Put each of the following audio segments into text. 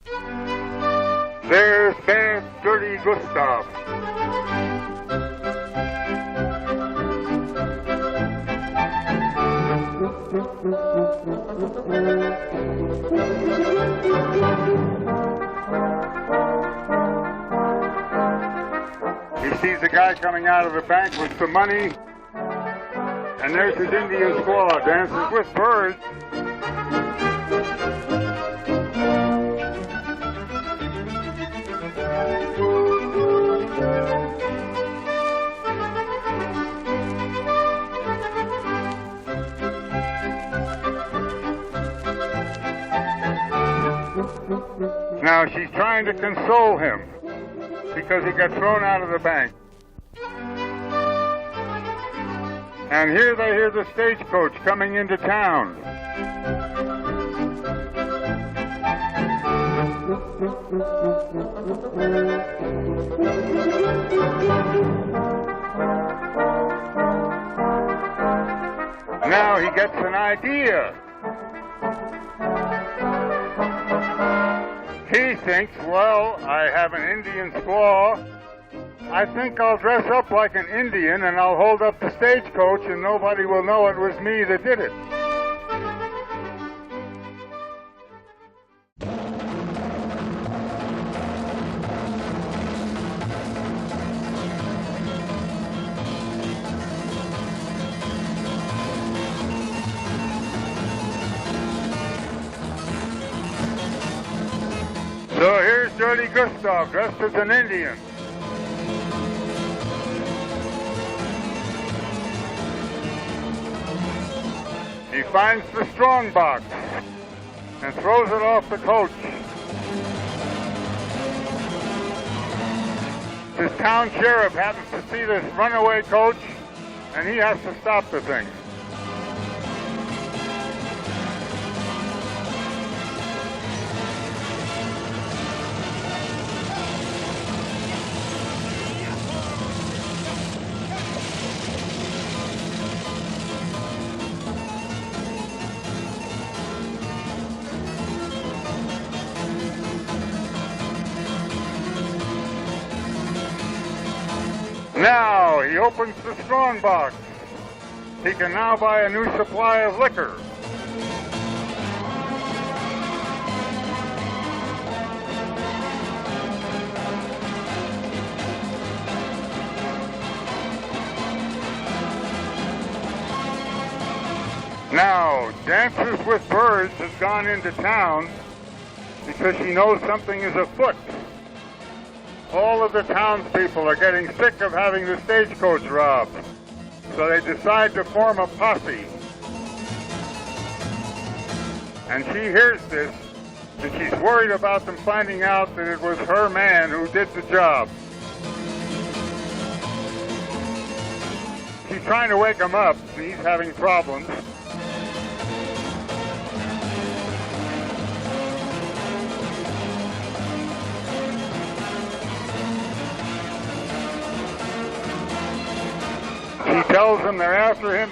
There's bad, dirty Gustav. He sees a guy coming out of the bank with some money, and there's his Indian squaw, dances with birds. Now she's trying to console him because he got thrown out of the bank. And here they hear the stagecoach coming into town. Now he gets an idea. He thinks, well, I have an Indian squaw. I think I'll dress up like an Indian and I'll hold up the stagecoach and nobody will know it was me that did it. So here's Dirty Gustav dressed as an Indian. He finds the strong box and throws it off the coach. His town sheriff happens to see this runaway coach, and he has to stop the thing. Now he opens the strong box. He can now buy a new supply of liquor. Now, Dances with Birds has gone into town because she knows something is afoot. All of the townspeople are getting sick of having the stagecoach robbed, so they decide to form a posse. And she hears this, and she's worried about them finding out that it was her man who did the job. She's trying to wake him up, and he's having problems. He tells them they're after him.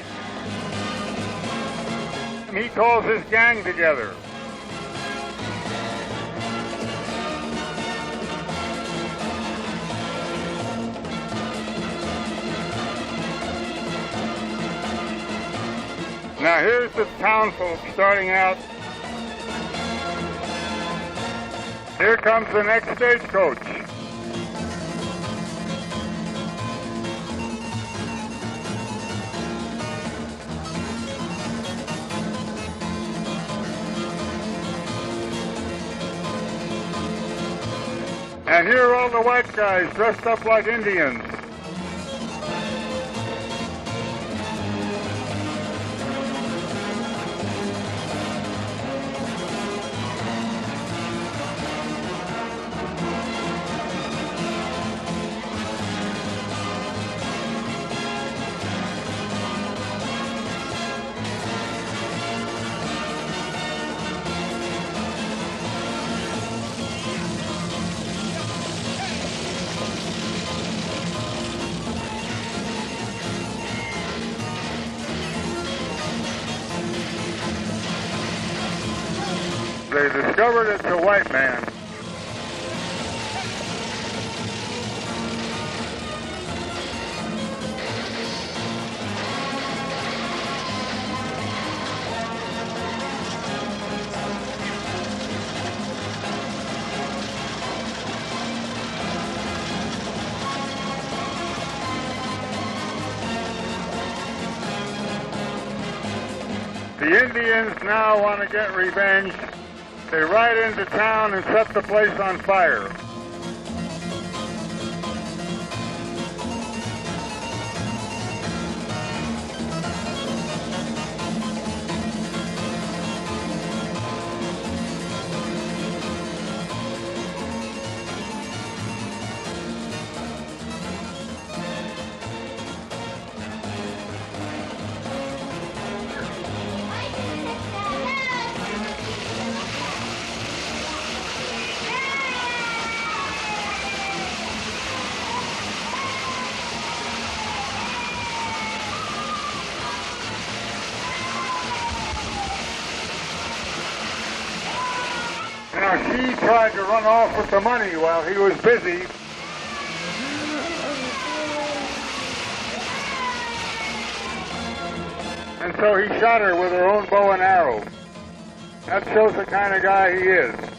He calls his gang together. Now here's the townfolk starting out. Here comes the next stagecoach. And here are all the white guys dressed up like Indians. They discovered it's a white man. The Indians now want to get revenge. They ride into town and set the place on fire. Now, she tried to run off with the money while he was busy. And so he shot her with her own bow and arrow. That shows the kind of guy he is.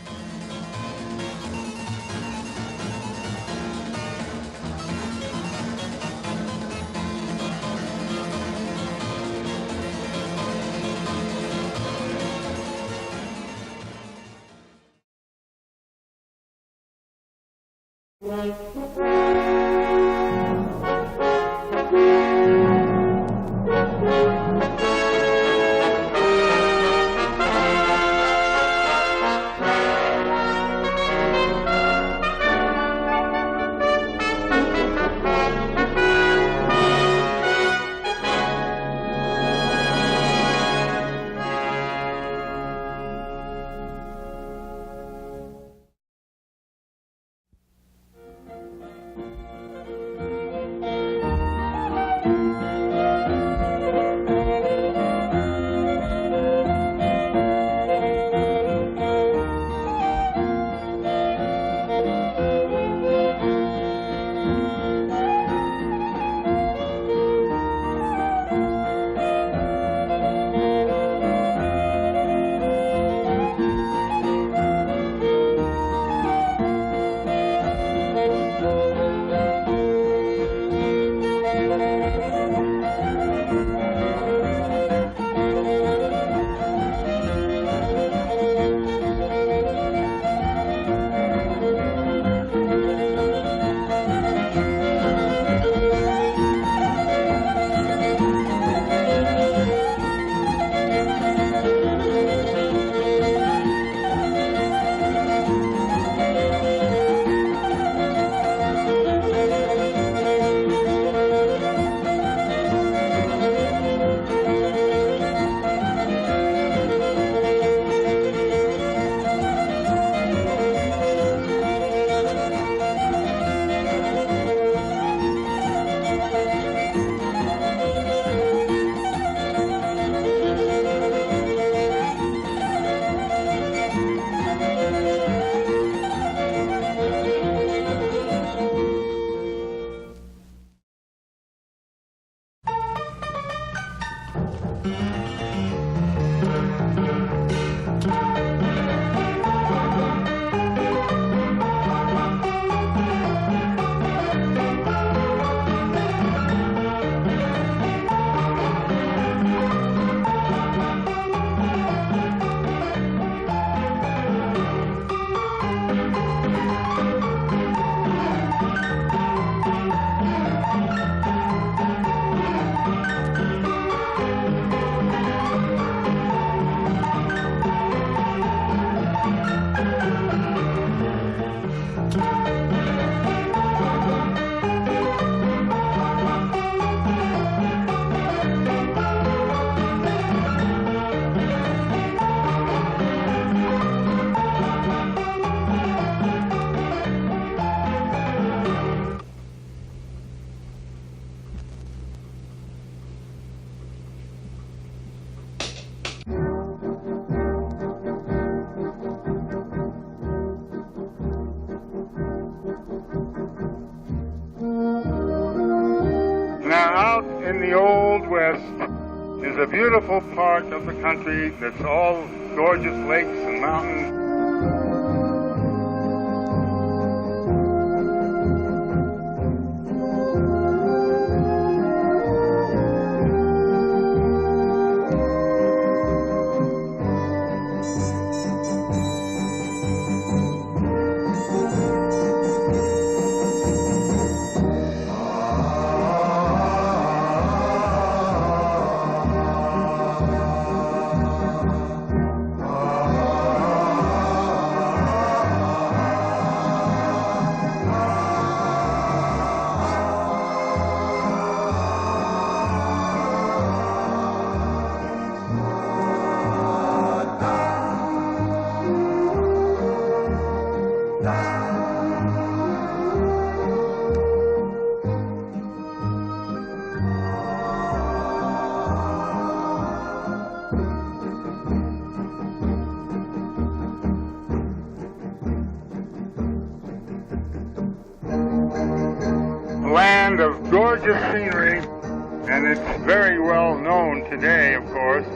in the Old West is a beautiful part of the country that's all gorgeous lakes and mountains. of gorgeous scenery, and it's very well known today, of course.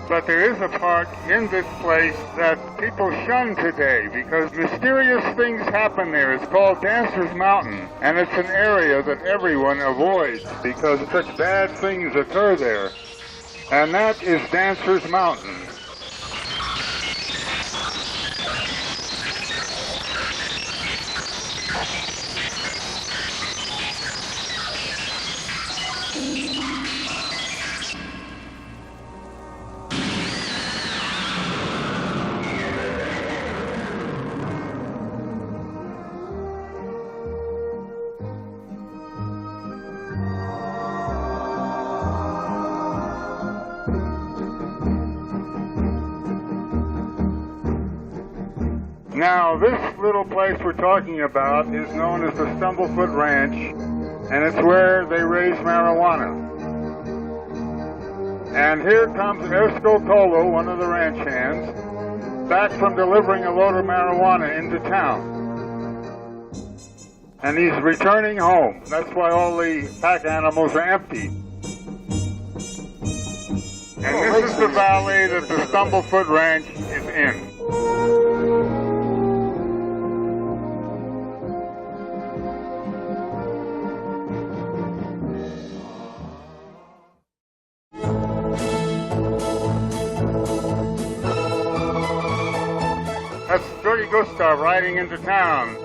But there is a park in this place that people shun today because mysterious things happen there. It's called Dancer's Mountain, and it's an area that everyone avoids because such bad things occur there. And that is Dancer's Mountain. Now, this little place we're talking about is known as the Stumblefoot Ranch, and it's where they raise marijuana. And here comes Ersko Colo, one of the ranch hands, back from delivering a load of marijuana into town. And he's returning home. That's why all the pack animals are empty. And this is the valley that the Stumblefoot Ranch is in. That's Dirty Gustav riding into town.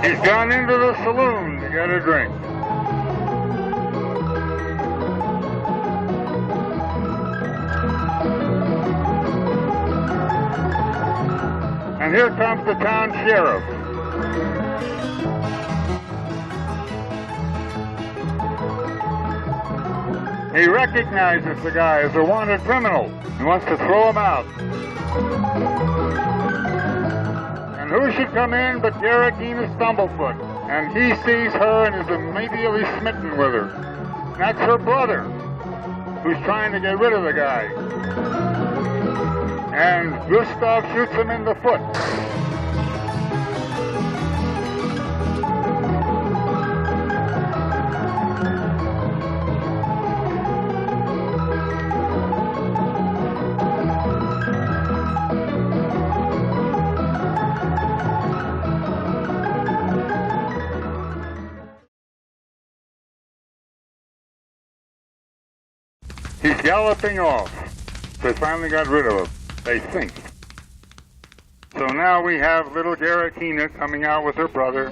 He's gone into the saloon to get a drink. And here comes the town sheriff. He recognizes the guy as a wanted criminal. He wants to throw him out. And who should come in but Geraldine Stumblefoot? And he sees her and is immediately smitten with her. That's her brother, who's trying to get rid of the guy. And Gustav shoots him in the foot. He's galloping off. They finally got rid of him, they think. So now we have little Garakina coming out with her brother,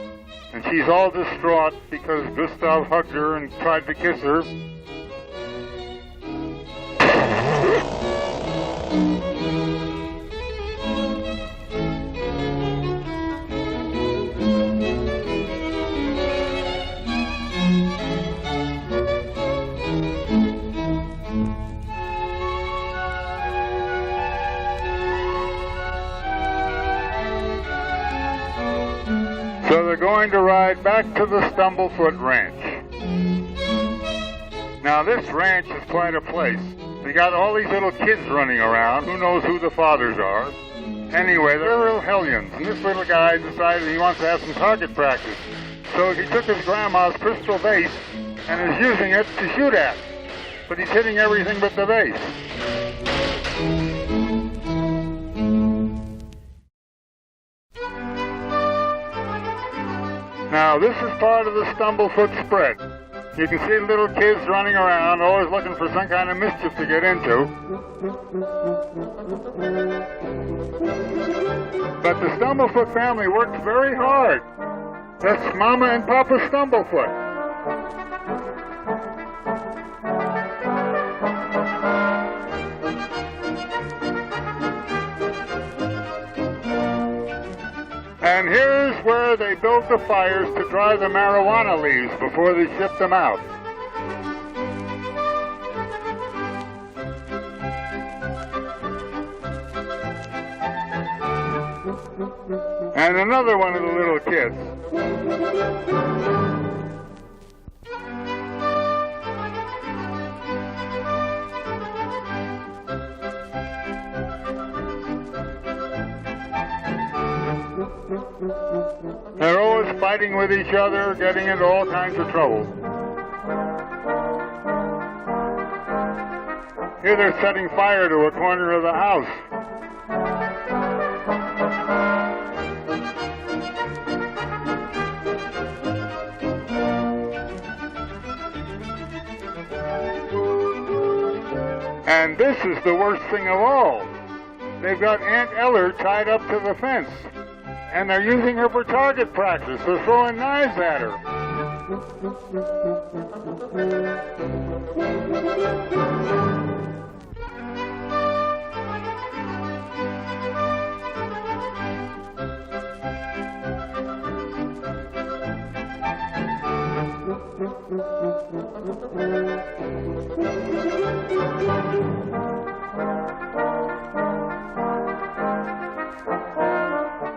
and she's all distraught because Gustav hugged her and tried to kiss her. So they're going to ride back to the Stumblefoot Ranch. Now this ranch is quite a place. We got all these little kids running around. Who knows who the fathers are? Anyway, they're real hellions. And this little guy decided he wants to have some target practice. So he took his grandma's crystal vase and is using it to shoot at. But he's hitting everything but the vase. Now this is part of the Stumblefoot spread. You can see little kids running around, always looking for some kind of mischief to get into. But the Stumblefoot family works very hard. That's Mama and Papa Stumblefoot. And here's where they built the fires to dry the marijuana leaves before they ship them out. And another one of the little kids. They're always fighting with each other, getting into all kinds of trouble. Here they're setting fire to a corner of the house. And this is the worst thing of all. They've got Aunt Eller tied up to the fence. And they're using her for target practice. They're throwing knives at her.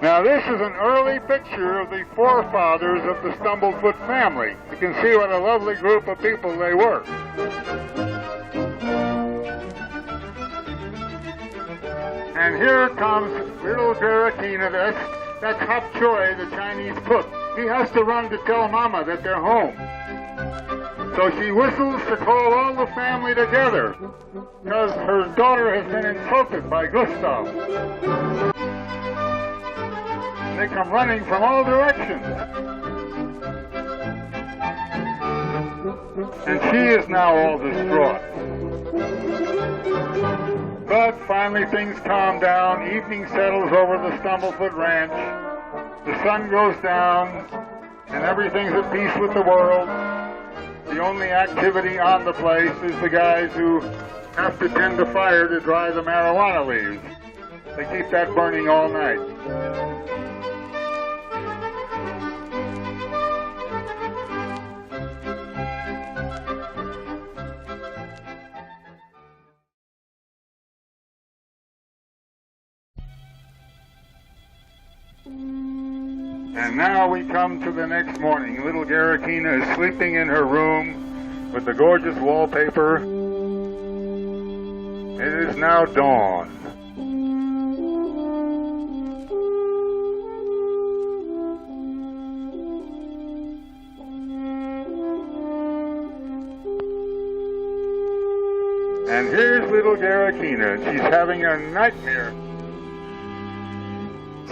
Now this is an early picture of the forefathers of the Stumblefoot family. You can see what a lovely group of people they were. And here comes little Garakina, that's Hop Choi, the Chinese cook. He has to run to tell Mama that they're home. So she whistles to call all the family together, because her daughter has been insulted by Gustav. They come running from all directions. And she is now all distraught. But finally things calm down. Evening settles over the Stumblefoot Ranch. The sun goes down, and everything's at peace with the world. The only activity on the place is the guys who have to tend the fire to dry the marijuana leaves. They keep that burning all night. And now we come to the next morning. Little Garakina is sleeping in her room with the gorgeous wallpaper. It is now dawn. And here's little Garakina, and she's having a nightmare.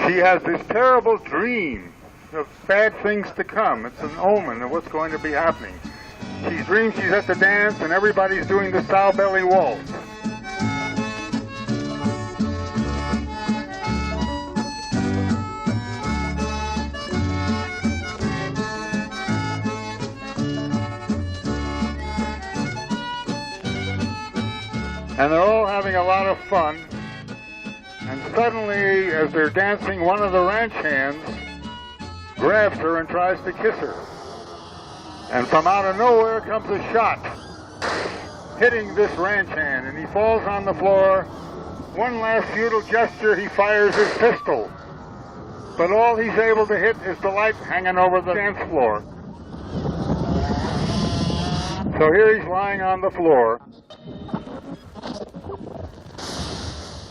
She has this terrible dream of bad things to come. It's an omen of what's going to be happening. She dreams she's at the dance and everybody's doing the sow belly waltz. And they're all having a lot of fun. And suddenly, as they're dancing, one of the ranch hands grabs her and tries to kiss her. And from out of nowhere comes a shot, hitting this ranch hand, and he falls on the floor. One last futile gesture, he fires his pistol. But all he's able to hit is the light hanging over the dance floor. So here he's lying on the floor.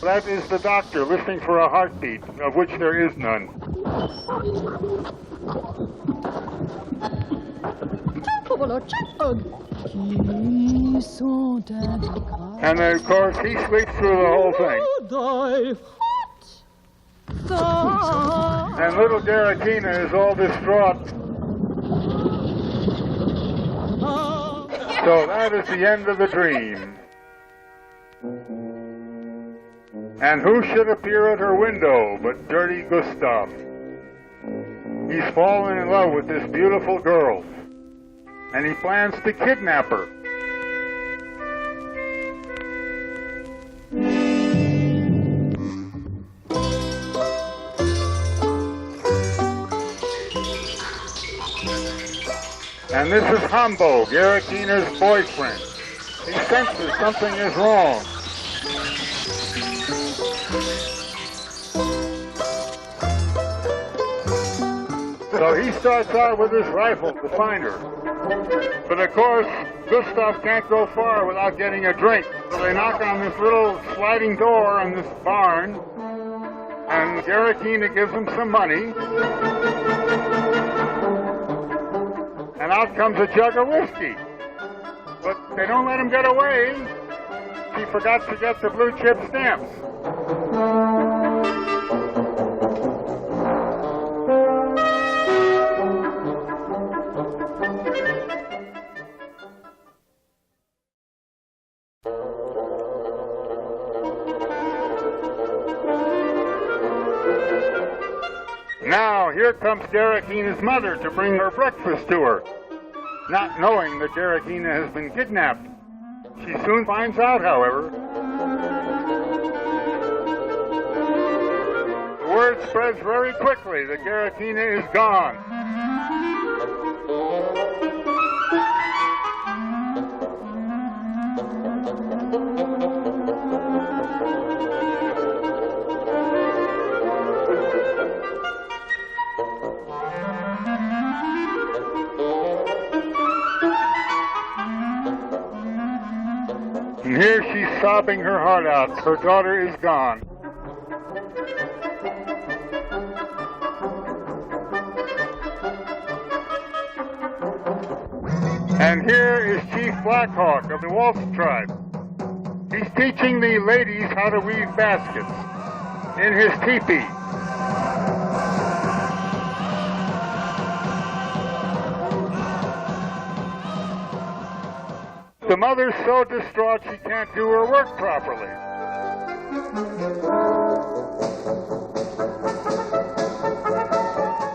That is the doctor listening for a heartbeat, of which there is none. And of course, he sleeps through the whole thing. And little Garatina is all distraught. So that is the end of the dream. And who should appear at her window but Dirty Gustav? He's fallen in love with this beautiful girl, and he plans to kidnap her. And this is Hambo, Garatina's boyfriend. He senses something is wrong. So he starts out with his rifle to find her. But of course, Gustav can't go far without getting a drink. So they knock on this little sliding door in this barn, and Garatina gives him some money. And out comes a jug of whiskey. But they don't let him get away. He forgot to get the blue chip stamps. Now, here comes Garatina's mother to bring her breakfast to her, not knowing that Garatina has been kidnapped. She soon finds out, however. The word spreads very quickly that Garatina is gone. And here she's sobbing her heart out. Her daughter is gone. And here is Chief Blackhawk of the Wolf tribe. He's teaching the ladies how to weave baskets in his teepee. The mother's so distraught she can't do her work properly.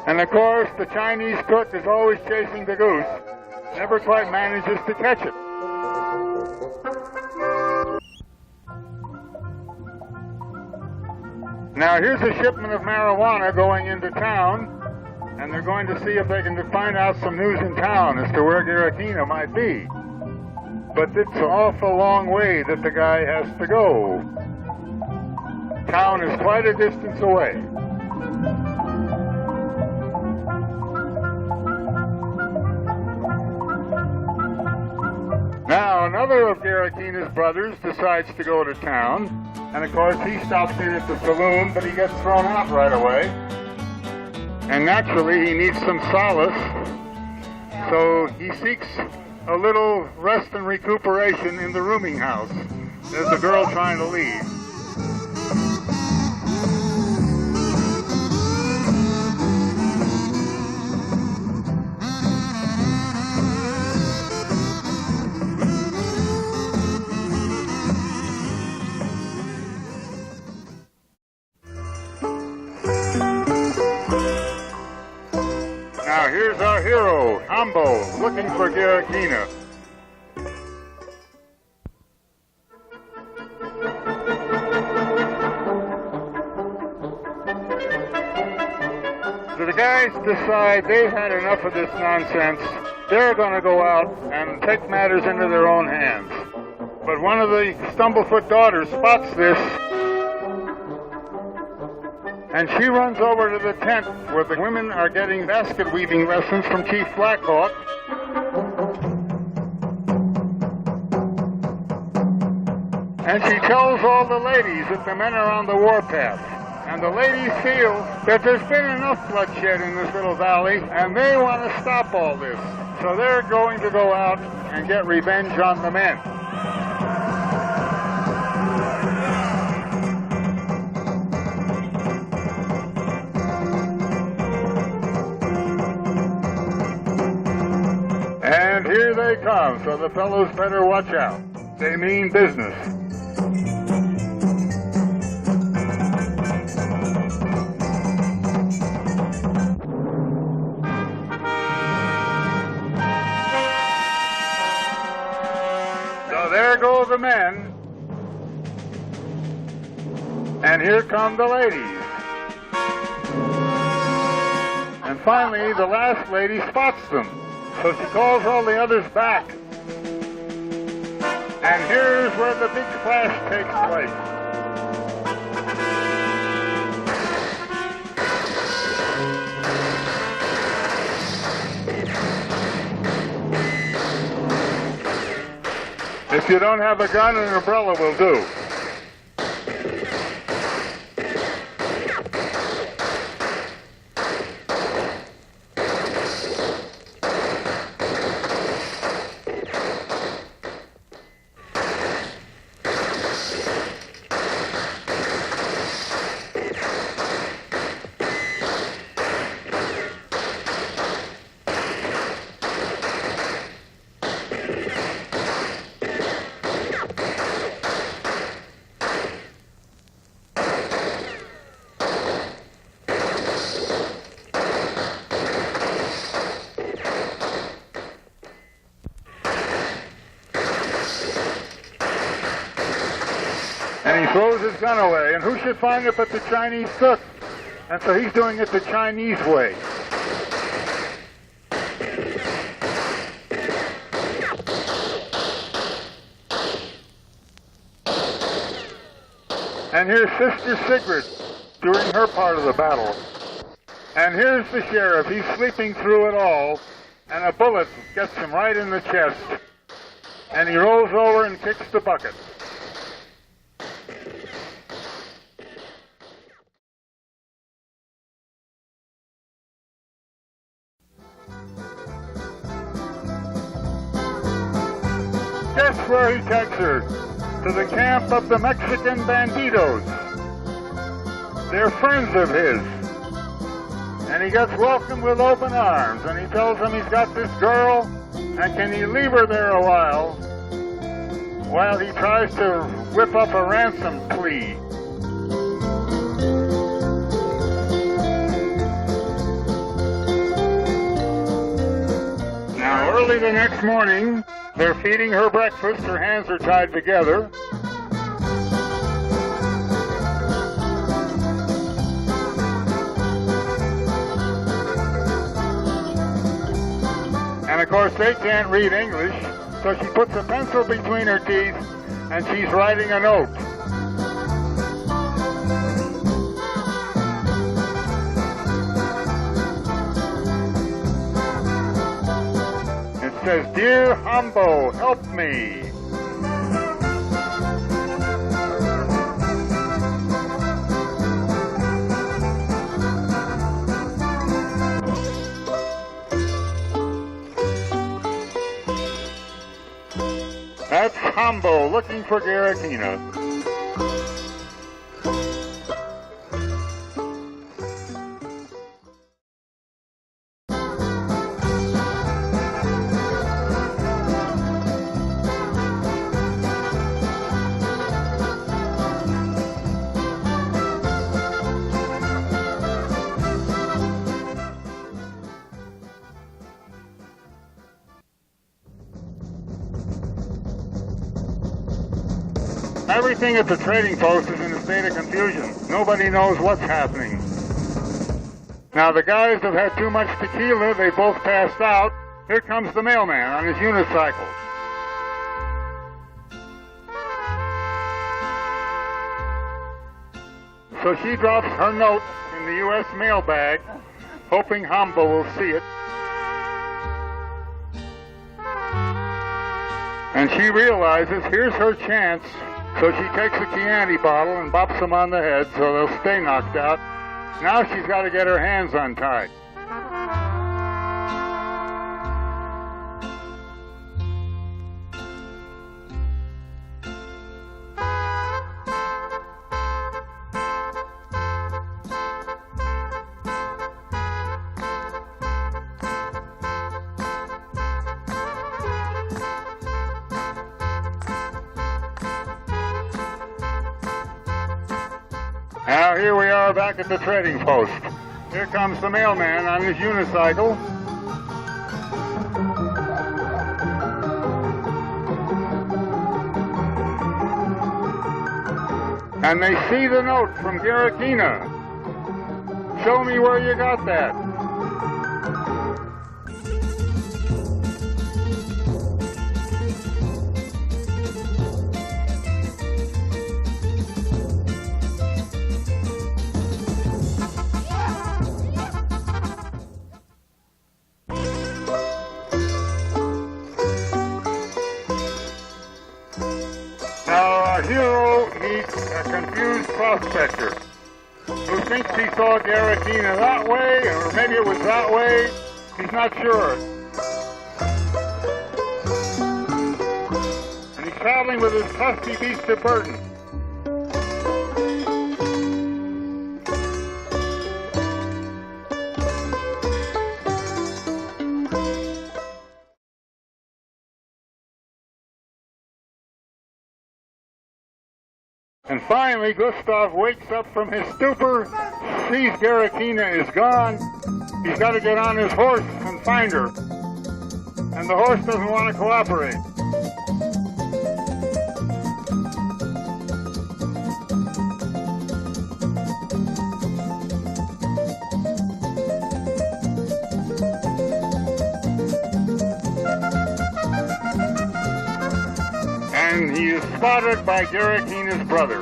And of course, the Chinese cook is always chasing the goose, never quite manages to catch it. Now here's a shipment of marijuana going into town, and they're going to see if they can find out some news in town as to where Garatina might be. But it's an awful long way that the guy has to go. Town is quite a distance away. Now, another of Garatina's brothers decides to go to town, and of course he stops in at the saloon, but he gets thrown out right away. And naturally, he needs some solace, so he seeks a little rest and recuperation in the rooming house. There's a girl trying to leave. Hambo, looking for Giratina. So the guys decide they've had enough of this nonsense. They're going to go out and take matters into their own hands. But one of the Stumblefoot daughters spots this, and she runs over to the tent where the women are getting basket weaving lessons from Chief Blackhawk. And she tells all the ladies that the men are on the warpath. And the ladies feel that there's been enough bloodshed in this little valley, and they want to stop all this. So they're going to go out and get revenge on the men. And here they come, so the fellows better watch out. They mean business. So there go the men, and here come the ladies. And finally, the last lady spots them. So she calls all the others back. And here's where the big clash takes place. If you don't have a gun, an umbrella will do. And he throws his gun away, and who should find it but the Chinese cook? And so he's doing it the Chinese way. And here's Sister Sigrid doing her part of the battle. And here's the sheriff. He's sleeping through it all, and a bullet gets him right in the chest. And he rolls over and kicks the bucket. Guess where he takes her? To the camp of the Mexican bandidos. They're friends of his. And he gets welcomed with open arms, and he tells them he's got this girl, and can he leave her there a while he tries to whip up a ransom plea. Now, early the next morning, they're feeding her breakfast. Her hands are tied together. And of course, they can't read English, so she puts a pencil between her teeth, and she's writing a note. It says, "Dear Hambo, help me." That's Hambo looking for Giratina. Everything at the trading post is in a state of confusion. Nobody knows what's happening. Now the guys have had too much tequila. They both passed out. Here comes the mailman on his unicycle. So she drops her note in the U.S. mail bag, hoping Hambo will see it. And she realizes here's her chance, so she takes a Chianti bottle and bops them on the head so they'll stay knocked out. Now she's got to get her hands untied. Now here we are back at the trading post. Here comes the mailman on his unicycle. And they see the note from Garakina. Show me where you got that. Our hero meets a confused prospector who thinks he saw Garakina that way, or maybe it was that way. He's not sure. And he's traveling with his trusty beast of burden. And finally, Gustav wakes up from his stupor, sees Garakina is gone. He's got to get on his horse and find her. And the horse doesn't want to cooperate. And he is spotted by Garakina's brother.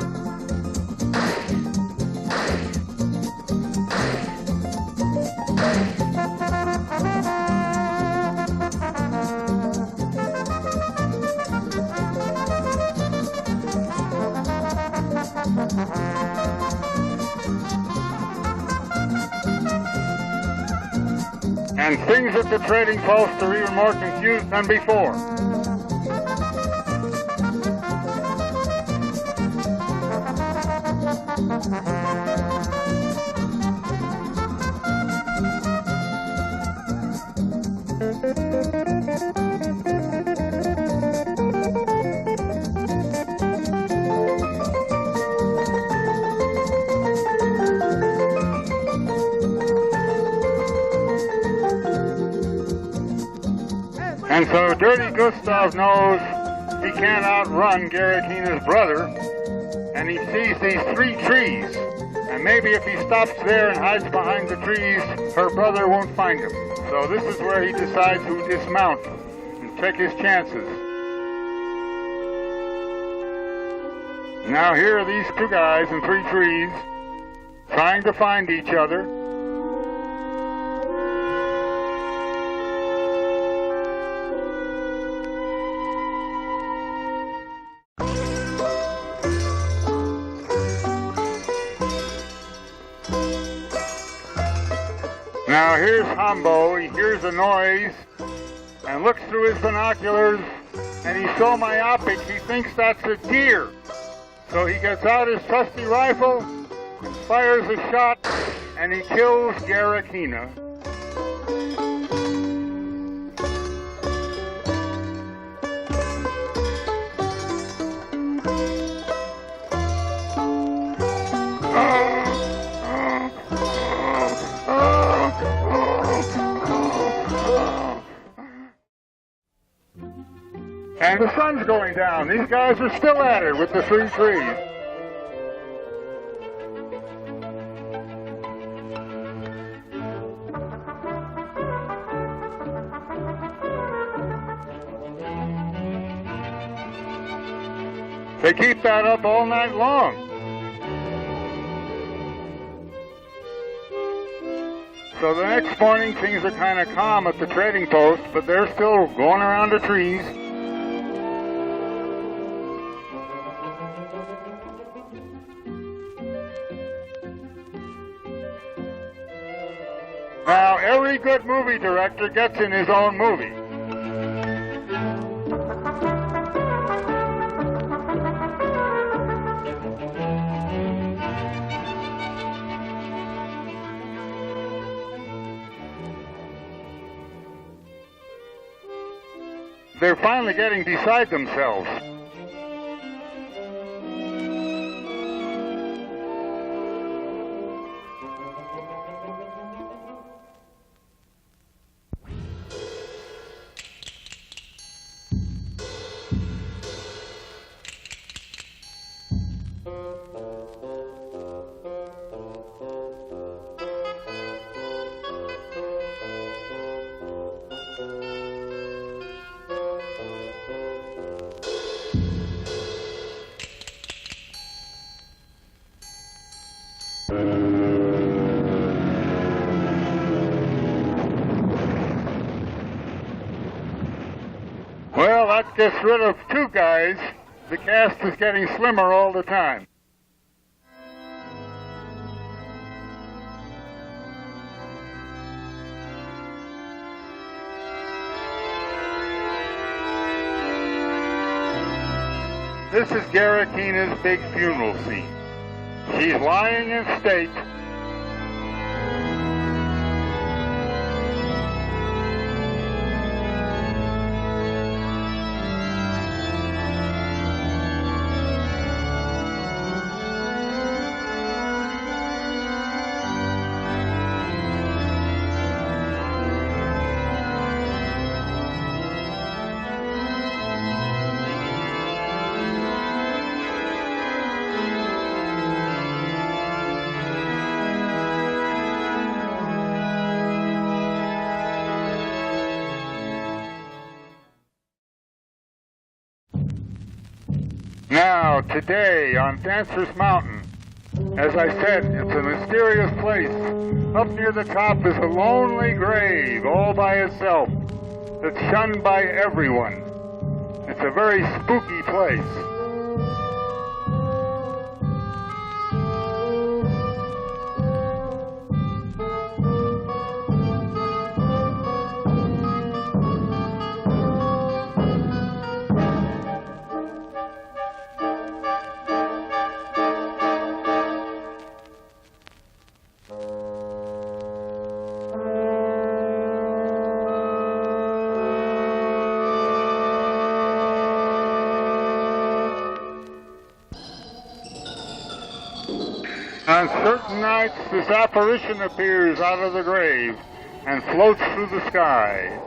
And things at the trading post are even more confused than before. And so Dirty Gustav knows he can't outrun Garakina's brother, and he sees these 3 trees. And maybe if he stops there and hides behind the trees, her brother won't find him. So this is where he decides to dismount and take his chances. Now here are these 2 guys in 3 trees trying to find each other. Now here's Hambo. He hears a noise and looks through his binoculars, and he's so myopic he thinks that's a deer. So he gets out his trusty rifle and fires a shot, and he kills Garakina. And the sun's going down. These guys are still at it with the 3 trees. They keep that up all night long. So the next morning things are kind of calm at the trading post, but they're still going around the trees. Now every good movie director gets in his own movie. They're finally getting beside themselves. Well, that gets rid of 2 guys. The cast is getting slimmer all the time. This is Garakina's big funeral scene. She's lying in state. Now, today on Dancer's Mountain, as I said, it's a mysterious place. Up near the top is a lonely grave all by itself that's shunned by everyone. It's a very spooky place. On certain nights, this apparition appears out of the grave and floats through the sky.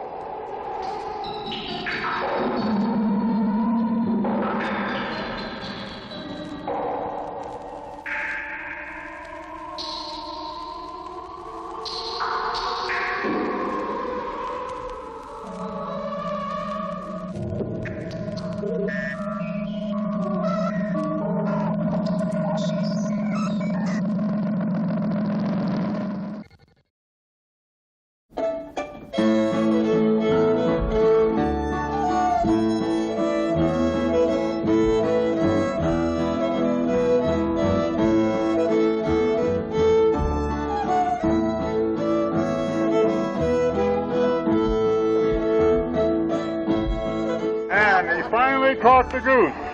And he finally caught the goose.